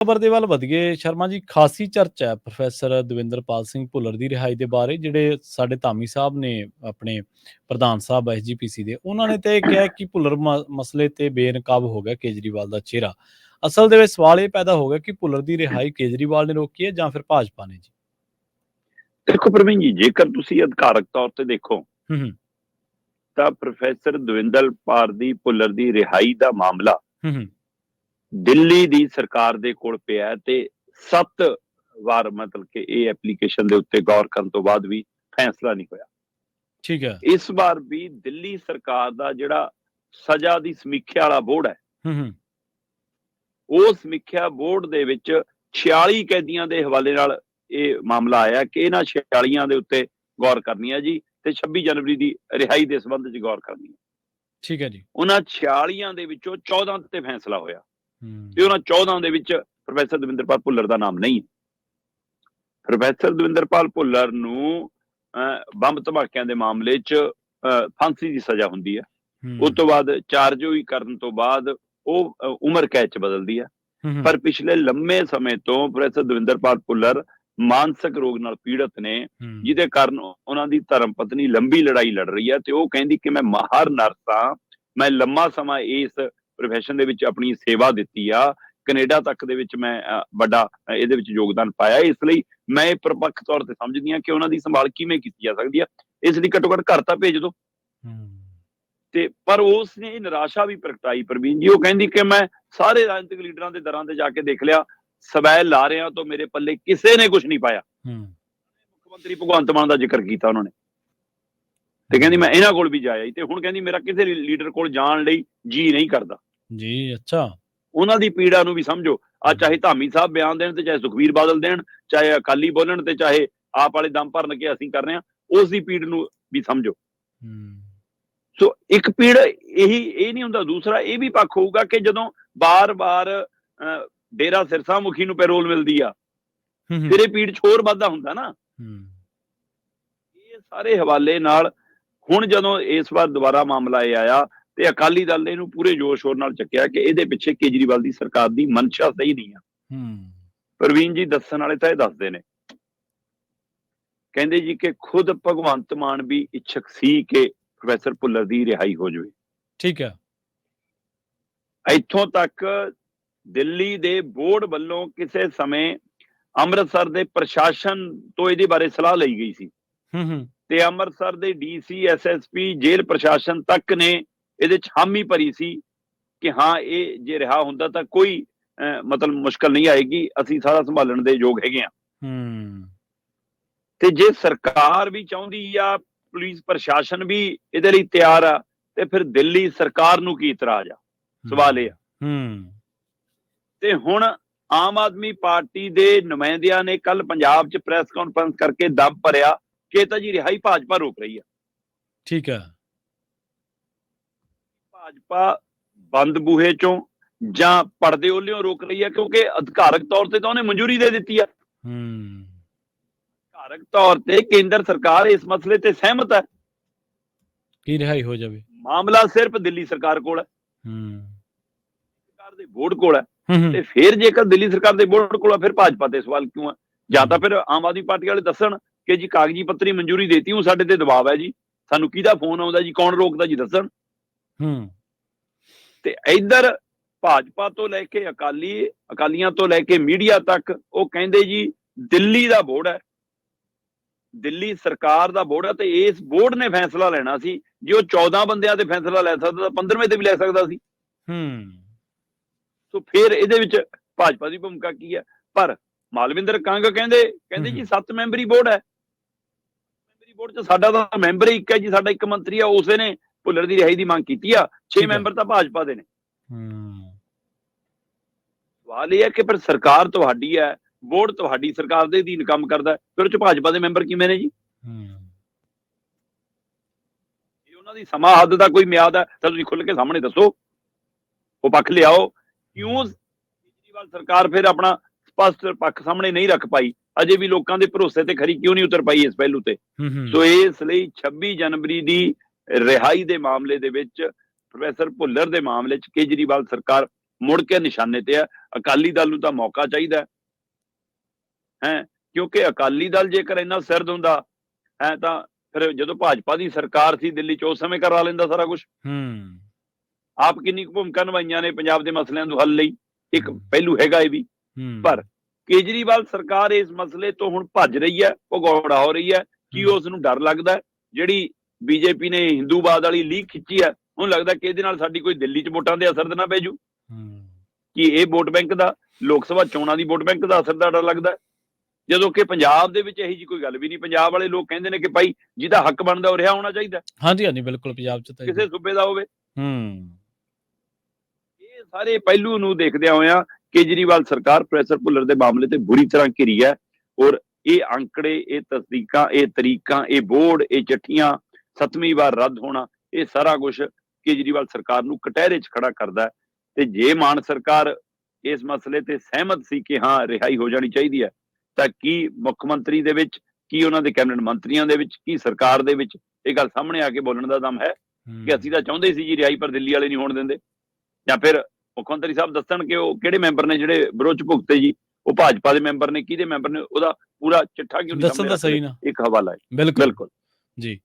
ਖਬਰ ਦੇ ਵੱਲ ਵਧੀਏ ਸ਼ਰਮਾ ਜੀ, ਖਾਸੀ ਚਰਚਾ ਹੈ ਪ੍ਰੋਫੈਸਰ ਦਵਿੰਦਰਪਾਲ ਸਿੰਘ ਭੁੱਲਰ ਦੀ ਰਿਹਾਈ ਦੇ ਬਾਰੇ, ਜਿਹੜੇ ਸਾਡੇ ਧਾਮੀ ਸਾਹਿਬ ਨੇ ਆਪਣੇ ਪ੍ਰਧਾਨ ਸਾਹਿਬ ਐਸਜੀਪੀਸੀ ਦੇ, ਉਹਨਾਂ ਨੇ ਤਾਂ ਇਹ ਕਿਹਾ ਕਿ ਭੁੱਲਰ ਮਸਲੇ ਤੇ ਬੇਨਕਾਬ ਹੋ ਗਿਆ ਕੇਜਰੀਵਾਲ ਦਾ ਚਿਹਰਾ। ਅਸਲ ਦੇ ਵਿੱਚ ਸਵਾਲ ਇਹ ਪੈਦਾ ਹੋ ਗਿਆ ਕਿ ਭੁੱਲਰ ਦੀ ਰਿਹਾਈ ਕੇਜਰੀਵਾਲ ਨੇ ਰੋਕੀ ਹੈ ਜਾਂ ਫਿਰ ਭਾਜਪਾ ਨੇ ਜੀ। ਦੇਖੋ ਪ੍ਰਵੀਨ ਜੀ, ਜੇਕਰ ਤੁਸੀਂ ਅਧਿਕਾਰਕ ਤੌਰ ਤੇ ਦੇਖੋ ਤਾਂ ਪ੍ਰੋਫੈਸਰ ਦਵਿੰਦਰਪਾਲ ਦੀ ਭੁੱਲਰ ਦੀ ਰਿਹਾਈ ਦਾ ਮਾਮਲਾ ਦਿੱਲੀ ਦੀ ਸਰਕਾਰ ਦੇ ਕੋਲ ਪਿਆ ਤੇ 7 ਵਾਰ ਮਤਲਬ ਕਿ ਇਹ ਐਪਲੀਕੇਸ਼ਨ ਦੇ ਉੱਤੇ ਗੌਰ ਕਰਨ ਤੋਂ ਬਾਅਦ ਵੀ ਫੈਸਲਾ ਨਹੀਂ ਹੋਇਆ। ਠੀਕ ਹੈ। ਇਸ ਵਾਰ ਵੀ ਦਿੱਲੀ ਸਰਕਾਰ ਦਾ ਜਿਹੜਾ ਸਜ਼ਾ ਦੀ ਸਮੀਖਿਆ ਵਾਲਾ ਬੋਰਡ ਹੈ, ਉਹ ਸਮੀਖਿਆ ਬੋਰਡ ਦੇ ਵਿੱਚ 46 ਕੈਦੀਆਂ ਦੇ ਹਵਾਲੇ ਨਾਲ ਇਹ ਮਾਮਲਾ ਆਇਆ ਕਿ ਇਹਨਾਂ 46 ਦੇ ਉੱਤੇ ਗੌਰ ਕਰਨੀ ਹੈ ਜੀ, ਤੇ 26 ਜਨਵਰੀ ਦੀ ਰਿਹਾਈ ਦੇ ਸੰਬੰਧ 'ਚ ਗੌਰ ਕਰਨੀ ਹੈ। ਠੀਕ ਹੈ ਜੀ। ਉਹਨਾਂ 46 ਦੇ ਵਿੱਚੋਂ 14 ਤੇ ਫੈਸਲਾ ਹੋਇਆ ਤੇ ਉਹਨਾਂ 14 ਦੇ ਵਿੱਚ ਪ੍ਰੋਫੈਸਰ ਦਵਿੰਦਰਪਾਲ ਭੁੱਲਰ ਦਾ ਨਾਮ ਨਹੀਂ। ਪ੍ਰੋਫੈਸਰ ਦਵਿੰਦਰਪਾਲ ਭੁੱਲਰ ਨੂੰ ਬੰਬ ਧਮਾਕਿਆਂ ਦੇ ਮਾਮਲੇ 'ਚ ਫਾਂਸੀ ਦੀ ਸਜ਼ਾ ਹੁੰਦੀ ਹੈ। ਉਸ ਤੋਂ ਬਾਅਦ ਚਾਰਜੋਈ ਕਰਨ ਤੋਂ ਬਾਅਦ ਉਹ ਉਮਰ ਕੈਦ 'ਚ ਬਦਲਦੀ ਹੈ। ਪਰ ਪਿਛਲੇ ਲੰਮੇ ਸਮੇਂ ਤੋਂ ਪ੍ਰੋਫੈਸਰ ਦਵਿੰਦਰਪਾਲ ਭੁੱਲਰ ਮਾਨਸਿਕ ਰੋਗ ਨਾਲ ਪੀੜਤ ਨੇ, ਜਿਹਦੇ ਕਾਰਨ ਉਹਨਾਂ ਦੀ ਧਰਮ ਪਤਨੀ ਲੰਬੀ ਲੜਾਈ ਲੜ ਰਹੀ ਹੈ ਤੇ ਉਹ ਕਹਿੰਦੀ ਕਿ ਮੈਂ ਮਾਹਰ ਨਰਸ ਹਾਂ, ਮੈਂ ਲੰਮਾ ਸਮਾਂ ਇਸ ਪ੍ਰੋਫੈਸ਼ਨ ਦੇ ਵਿੱਚ ਆਪਣੀ ਸੇਵਾ ਦਿੱਤੀ ਆ, ਕੈਨੇਡਾ ਤੱਕ ਦੇ ਵਿੱਚ ਮੈਂ ਵੱਡਾ ਇਹਦੇ ਵਿੱਚ ਯੋਗਦਾਨ ਪਾਇਆ, ਇਸ ਲਈ ਮੈਂ ਇਹ ਪ੍ਰਪੱਖ ਤੌਰ ਤੇ ਸਮਝਦੀ ਹਾਂ ਕਿ ਉਹਨਾਂ ਦੀ ਸੰਭਾਲ ਕਿਵੇਂ ਕੀਤੀ ਜਾ ਸਕਦੀ ਆ, ਇਸ ਲਈ ਘੱਟੋ ਘੱਟ ਘਰ ਤਾਂ ਭੇਜ ਦੋ। ਤੇ ਪਰ ਉਸ ਨੇ ਨਿਰਾਸ਼ਾ ਵੀ ਪ੍ਰਗਟਾਈ ਪ੍ਰਵੀਨ ਜੀ, ਉਹ ਕਹਿੰਦੀ ਕਿ ਮੈਂ ਸਾਰੇ ਰਾਜਨੀਤਿਕ ਲੀਡਰਾਂ ਦੇ ਦਰਾਂ ਤੇ ਜਾ ਕੇ ਦੇਖ ਲਿਆ, ਸਵੈ ਲਾਰਿਆਂ ਤੋਂ ਮੇਰੇ ਪੱਲੇ ਕਿਸੇ ਨੇ ਕੁਝ ਨਹੀਂ ਪਾਇਆ। ਮੁੱਖ ਮੰਤਰੀ ਭਗਵੰਤ ਮਾਨ ਦਾ ਜ਼ਿਕਰ ਕੀਤਾ ਉਹਨਾਂ ਨੇ ਤੇ ਕਹਿੰਦੀ ਮੈਂ ਇਹਨਾਂ ਕੋਲ ਵੀ ਜਾਇਆ ਤੇ ਹੁਣ ਕਹਿੰਦੀ ਮੇਰਾ ਕਿਸੇ ਲੀਡਰ ਕੋਲ ਜਾਣ ਲਈ ਜੀ ਨਹੀਂ ਕਰਦਾ ਜੀ। ਅੱਛਾ, ਉਹਨਾਂ ਦੀ ਪੀੜਾ ਨੂੰ ਵੀ ਸਮਝੋ। ਆ ਚਾਹੇ ਧਾਮੀ ਸਾਹਿਬ ਬਿਆਨ ਦੇਣ ਤੇ ਚਾਹੇ ਸੁਖਬੀਰ ਬਾਦਲ ਦੇਣ, ਚਾਹੇ ਅਕਾਲੀ ਬੋਲਣ ਤੇ ਚਾਹੇ ਆਪ ਵਾਲੇ ਦਮ ਭਰਨ ਕੇ ਅਸੀਂ ਕਰ ਰਹੇ ਹਾਂ, ਉਸ ਦੀ ਪੀੜ ਨੂੰ ਵੀ ਸਮਝੋ। ਸੋ ਇੱਕ ਪੀੜ ਇਹ ਨਹੀਂ ਹੁੰਦਾ। ਦੂਸਰਾ ਇਹ ਵੀ ਪੱਖ ਹੋਊਗਾ ਕਿ ਜਦੋਂ ਬਾਰ-ਬਾਰ ਡੇਰਾ ਸਿਰਸਾ ਮੁਖੀ ਨੂੰ ਪੈਰੋਲ ਮਿਲਦੀ ਆ, ਫਿਰ ਇਹ ਪੀੜ 'ਚ ਹੋਰ ਵਾਧਾ ਹੁੰਦਾ ਨਾ। ਇਹ ਸਾਰੇ ਹਵਾਲੇ ਨਾਲ ਹੁਣ ਜਦੋਂ ਇਸ ਵਾਰ ਦੁਬਾਰਾ ਮਾਮਲਾ ਇਹ ਆਇਆ ਤੇ ਅਕਾਲੀ ਦਲ ਨੇ ਇਹਨੂੰ ਪੂਰੇ ਜੋਸ਼ ਸ਼ੋਰ ਨਾਲ ਚੱਕਿਆ ਕਿ ਇਹਦੇ ਪਿੱਛੇ ਕੇਜਰੀਵਾਲ ਦੀ ਸਰਕਾਰ ਦੀ ਮਨਸ਼ਾ ਸਹੀ ਨਹੀਂ ਆ। ਪ੍ਰਵੀਨ ਜੀ, ਦੱਸਣ ਵਾਲੇ ਤਾਂ ਇਹ ਦੱਸਦੇ ਨੇ, ਕਹਿੰਦੇ ਜੀ ਕਿ ਖੁਦ ਭਗਵੰਤ ਮਾਨ ਵੀ ਇੱਛਕ ਸੀ ਕਿ ਪ੍ਰੋਫੈਸਰ ਭੁੱਲਰ ਦੀ ਰਿਹਾਈ ਹੋ ਜਾਵੇ। ਠੀਕ ਹੈ। ਇੱਥੋਂ ਤੱਕ ਦਿੱਲੀ ਦੇ ਬੋਰਡ ਵੱਲੋਂ ਕਿਸੇ ਸਮੇਂ ਅੰਮ੍ਰਿਤਸਰ ਦੇ ਪ੍ਰਸ਼ਾਸਨ ਤੋਂ ਇਹਦੇ ਬਾਰੇ ਸਲਾਹ ਲਈ ਗਈ ਸੀ ਤੇ ਅੰਮ੍ਰਿਤਸਰ ਦੇ ਡੀਸੀ, ਐਸਐਸਪੀ, ਜੇਲ੍ਹ ਪ੍ਰਸ਼ਾਸਨ ਤੱਕ ਨੇ ਇਹਦੇ 'ਚ ਹਾਮੀ ਭਰੀ ਸੀ ਕਿ ਹਾਂ ਇਹ ਜੇ ਰਿਹਾ ਹੁੰਦਾ ਤਾਂ ਕੋਈ ਮਤਲਬ ਮੁਸ਼ਕਲ ਨਹੀਂ ਆਏਗੀ, ਅਸੀਂ ਸਾਰਾ ਸੰਭਾਲਣ ਦੇ ਯੋਗ ਹੈਗੇ ਆ। ਤੇ ਜੇ ਸਰਕਾਰ ਵੀ ਚਾਹੁੰਦੀ ਆ, ਪੁਲਿਸ ਪ੍ਰਸ਼ਾਸਨ ਵੀ ਇਹਦੇ ਲਈ ਤਿਆਰ ਆ, ਤੇ ਫਿਰ ਦਿੱਲੀ ਸਰਕਾਰ ਨੂੰ ਕੀ ਇਤਰਾਜ਼ ਆ? ਸਵਾਲ ਇਹ ਆ। ਤੇ ਹੁਣ ਆਮ ਆਦਮੀ ਪਾਰਟੀ ਦੇ ਨੁਮਾਇੰਦਿਆਂ ਨੇ ਕੱਲ ਪੰਜਾਬ 'ਚ ਪ੍ਰੈਸ ਕਾਨਫਰੰਸ ਕਰਕੇ ਦਮ ਭਰਿਆ ਕਿ ਤਾਂ ਜੀ ਰਿਹਾਈ ਭਾਜਪਾ ਰੋਕ ਰਹੀ ਆ। ਠੀਕ ਹੈ। ਭਾਜਪਾ ਬੰਦ ਬੂਹੇ 'ਚੋਂ ਜਾਂ ਪਰਦੇ ਓਲਿਓਂ ਰੋਕ ਰਹੀ ਆ, ਕਿਉਂਕਿ ਅਧਿਕਾਰਕ ਤੌਰ ਤੇ ਤਾਂ ਉਹਨੇ ਮਨਜ਼ੂਰੀ ਦੇ ਦਿੱਤੀ ਆ। ਅਧਿਕਾਰਕ ਤੌਰ ਤੇ ਕੇਂਦਰ ਸਰਕਾਰ ਇਸ ਮਸਲੇ ਤੇ ਸਹਿਮਤ ਹੈ ਕਿ ਰਿਹਾਈ ਹੋ ਜਾਵੇ। ਮਾਮਲਾ ਸਿਰਫ ਦਿੱਲੀ ਸਰਕਾਰ ਕੋਲ ਹੈ, ਸਰਕਾਰ ਦੇ ਬੋਰਡ ਕੋਲ ਹੈ। ਤੇ ਫਿਰ ਜੇਕਰ ਦਿੱਲੀ ਸਰਕਾਰ ਦੇ ਬੋਰਡ ਕੋਲ ਆ, ਫਿਰ ਭਾਜਪਾ ਤੇ ਸਵਾਲ ਕਿਉਂ ਹੈ? ਜਾਂ ਤਾਂ ਫਿਰ ਆਮ ਆਦਮੀ ਪਾਰਟੀ ਵਾਲੇ ਦੱਸਣ ਕਿ ਜੀ ਕਾਗਜ਼ੀ ਪੱਤਰੀ ਮਨਜ਼ੂਰੀ ਦੇਤੀ, ਉਹ ਸਾਡੇ ਤੇ ਦਬਾਅ ਹੈ ਜੀ, ਸਾਨੂੰ ਕਿਹਦਾ ਫੋਨ ਆਉਂਦਾ ਜੀ, ਕੌਣ ਰੋਕਦਾ ਜੀ, ਦੱਸਣ। ਤੇ ਇੱਧਰ ਭਾਜਪਾ ਤੋਂ ਲੈ ਕੇ ਅਕਾਲੀਆਂ ਤੋਂ ਲੈ ਕੇ ਮੀਡੀਆ ਤੱਕ ਉਹ ਕਹਿੰਦੇ ਜੀ ਦਿੱਲੀ ਦਾ ਬੋਰਡ ਹੈ, ਦਿੱਲੀ ਸਰਕਾਰ ਦਾ ਬੋਰਡ ਹੈ ਤੇ ਇਸ ਬੋਰਡ ਨੇ ਫੈਸਲਾ ਲੈਣਾ ਸੀ। ਜੇ ਉਹ 14 ਬੰਦਿਆਂ ਤੇ ਫੈਸਲਾ ਲੈ ਸਕਦਾ ਤਾਂ 15ਵੇਂ ਤੇ ਵੀ ਲੈ ਸਕਦਾ ਸੀ। ਸੋ ਫਿਰ ਇਹਦੇ ਵਿੱਚ ਭਾਜਪਾ ਦੀ ਭੂਮਿਕਾ ਕੀ ਹੈ? ਪਰ ਮਾਲਵਿੰਦਰ ਕੰਗ ਕਹਿੰਦੇ ਜੀ 7 ਮੈਂਬਰੀ ਬੋਰਡ ਹੈ, ਮੈਂਬਰੀ ਬੋਰਡ 'ਚ ਸਾਡਾ ਤਾਂ ਮੈਂਬਰ ਹੀ ਇੱਕ ਹੈ ਜੀ, ਸਾਡਾ ਇੱਕ ਮੰਤਰੀ ਆ, ਉਸੇ ਨੇ ਭੁੱਲਰ ਦੀ ਰਿਹਾਈ ਦੀ ਮੰਗ ਕੀਤੀ ਆ, 6 ਮੈਂਬਰ ਤਾਂ ਭਾਜਪਾ ਦੇ ਨੇ। ਸਵਾਲ ਇਹ ਹੈ ਕਿ ਫਿਰ ਸਰਕਾਰ ਤੁਹਾਡੀ ਹੈ, ਬੋਰਡ ਤੁਹਾਡੀ ਸਰਕਾਰ ਦੇ ਅਧੀਨ ਕੰਮ ਕਰਦਾ, ਫਿਰ ਉਹ 'ਚ ਭਾਜਪਾ ਦੇ ਮੈਂਬਰ ਕਿਵੇਂ ਨੇ ਜੀ? ਜੇ ਉਹਨਾਂ ਦੀ ਸਮਾਂ ਹੱਦ ਦਾ ਕੋਈ ਮਿਆਦ ਹੈ ਤਾਂ ਤੁਸੀਂ ਖੁੱਲ ਕੇ ਸਾਹਮਣੇ ਦੱਸੋ, ਉਹ ਪੱਖ ਲਿਆਓ। ਕਿਉਂ ਕੇਜਰੀਵਾਲ ਸਰਕਾਰ ਫਿਰ ਆਪਣਾ ਸਪਸ਼ਟ ਪੱਖ ਸਾਹਮਣੇ ਨਹੀਂ ਰੱਖ ਪਾਈ? ਅਜੇ ਵੀ ਲੋਕਾਂ ਦੇ ਭਰੋਸੇ ਤੇ ਖਰੀ ਕਿਉਂ ਨਹੀਂ ਉਤਰ ਪਾਈ ਇਸ ਪਹਿਲੂ ਤੇ? ਸੋ ਇਸ ਲਈ 26 ਜਨਵਰੀ ਦੀ ਰਿਹਾਈ ਦੇ ਮਾਮਲੇ ਦੇ ਵਿੱਚ, ਪ੍ਰੋਫੈਸਰ ਭੁੱਲਰ ਦੇ ਮਾਮਲੇ 'ਚ ਕੇਜਰੀਵਾਲ ਸਰਕਾਰ ਮੁੜ ਕੇ ਨਿਸ਼ਾਨੇ ਤੇ ਹੈ। ਅਕਾਲੀ ਦਲ ਨੂੰ ਤਾਂ ਮੌਕਾ ਚਾਹੀਦਾ ਹੈ, ਕਿਉਂਕਿ ਅਕਾਲੀ ਦਲ ਜੇਕਰ ਇੰਨਾ ਸਿਰਦ ਹੁੰਦਾ ਹੈ ਤਾਂ ਫਿਰ ਜਦੋਂ ਭਾਜਪਾ ਦੀ ਸਰਕਾਰ ਸੀ ਦਿੱਲੀ 'ਚ ਉਸ ਸਮੇਂ ਕਰਾ ਲੈਂਦਾ ਸਾਰਾ ਕੁਝ। ਆਪ ਕਿੰਨੀ ਕੁ ਭੂਮਿਕਾ ਨਿਭਾਈਆਂ ਨੇ ਪੰਜਾਬ ਦੇ ਮਸਲਿਆਂ ਨੂੰ ਹੱਲ ਲਈ, ਇੱਕ ਪਹਿਲੂ ਹੈਗਾ ਇਹ ਵੀ। ਪਰ ਕੇਜਰੀਵਾਲ ਸਰਕਾਰ ਇਸ ਮਸਲੇ ਤੋਂ ਹੁਣ ਭੱਜ ਰਹੀ ਹੈ, ਭਗੌੜਾ ਹੋ ਰਹੀ ਹੈ। ਕੀ ਉਸ ਨੂੰ ਡਰ ਲੱਗਦਾ ਜਿਹੜੀ ਬੀਜੇਪੀ ਨੇ ਹਿੰਦੂਵਾਦ ਵਾਲੀ ਲੀਕ ਖਿੱਚੀ ਹੈ, ਉਹਨੂੰ ਲੱਗਦਾ ਕਿ ਇਹਦੇ ਨਾਲ ਸਾਡੀ ਕੋਈ ਦਿੱਲੀ 'ਚ ਵੋਟਾਂ ਦੇ ਅਸਰ ਨਾ ਪੈ ਜੂ? ਕਿ ਇਹ ਵੋਟ ਬੈਂਕ ਦਾ, ਲੋਕ ਸਭਾ ਚੋਣਾਂ ਦੀ ਵੋਟ ਬੈਂਕ ਦਾ ਅਸਰ ਦਾ ਡਰ ਲੱਗਦਾ? ਜਦੋਂ ਕਿ ਪੰਜਾਬ ਦੇ ਵਿੱਚ ਇਹੀ ਜੀ ਕੋਈ ਗੱਲ ਵੀ ਨਹੀਂ। ਪੰਜਾਬ ਵਾਲੇ ਲੋਕ ਕਹਿੰਦੇ ਨੇ ਕਿ ਭਾਈ ਜਿਹਦਾ ਹੱਕ ਬਣਦਾ ਉਹ ਰਿਹਾ ਹੋਣਾ ਚਾਹੀਦਾ। ਹਾਂਜੀ ਹਾਂਜੀ ਬਿਲਕੁਲ, ਪੰਜਾਬ 'ਚ ਤਾਂ ਕਿਸੇ ਸੂਬੇ ਦਾ ਹੋਵੇ। ਇਹ ਸਾਰੇ ਪਹਿਲੂ ਨੂੰ ਦੇਖਦਿਆਂ ਹੋਇਆਂ ਕੇਜਰੀਵਾਲ ਸਰਕਾਰ ਪ੍ਰੋਫੈਸਰ ਭੁੱਲਰ ਦੇ ਮਾਮਲੇ ਤੇ ਬੁਰੀ ਤਰ੍ਹਾਂ ਘਿਰੀ ਹੈ। ਔਰ ਇਹ ਅੰਕੜੇ, ਇਹ ਤਸਦੀਕਾਂ, ਇਹ ਤਰੀਕਾਂ, ਇਹ ਬੋਰਡ, ਇਹ ਚਿੱਠੀਆਂ 7ਵੀਂ ਵਾਰ ਰੱਦ ਹੋਣਾ, ਇਹ ਸਾਰਾ ਕੁਝ ਕੇਜਰੀਵਾਲ ਸਰਕਾਰ ਨੂੰ ਕਟਹਿਰੇ 'ਚ ਖੜਾ ਕਰਦਾ ਹੈ। ਤੇ ਜੇ ਮਾਨ ਸਰਕਾਰ ਇਸ ਮਸਲੇ ਤੇ ਸਹਿਮਤ ਸੀ ਕਿ ਹਾਂ ਰਿਹਾਈ ਹੋ ਜਾਣੀ ਚਾਹੀਦੀ ਹੈ, ਤਾਂ ਕੀ ਮੁੱਖ ਮੰਤਰੀ ਦੇ ਵਿੱਚ, ਕੀ ਉਹਨਾਂ ਦੇ ਕੈਬਨਿਟ ਮੰਤਰੀਆਂ ਦੇ ਵਿੱਚ, ਕੀ ਸਰਕਾਰ ਦੇ ਵਿੱਚ ਇਹ ਗੱਲ ਸਾਹਮਣੇ ਆ ਕੇ ਬੋਲਣ ਦਾ ਦਮ ਹੈ ਕਿ ਅਸੀਂ ਤਾਂ ਚਾਹੁੰਦੇ ਸੀ ਜੀ ਰਿਹਾਈ, ਪਰ ਦਿੱਲੀ ਵਾਲੇ ਨਹੀਂ ਹੋਣ ਦਿੰਦੇ? ਜਾਂ ਫਿਰ ਮੁੱਖ ਮੰਤਰੀ ਸਾਹਿਬ ਦੱਸਣ ਕਿ ਉਹ ਕਿਹੜੇ ਮੈਂਬਰ ਨੇ ਜਿਹੜੇ ਵਿਰੋਧ 'ਚ ਭੁਗਤੇ ਜੀ, ਉਹ ਭਾਜਪਾ ਦੇ ਮੈਂਬਰ ਨੇ, ਕਿਹਦੇ ਮੈਂਬਰ ਨੇ, ਉਹਦਾ ਪੂਰਾ ਚਿੱਠਾ ਕਿਉਂ ਨਹੀਂ ਦੱਸਣ ਦਾ ਸਹੀ ਨਾ ਇੱਕ ਹਵਾਲਾ ਹੈ। ਬਿਲਕੁਲ ਜੀ।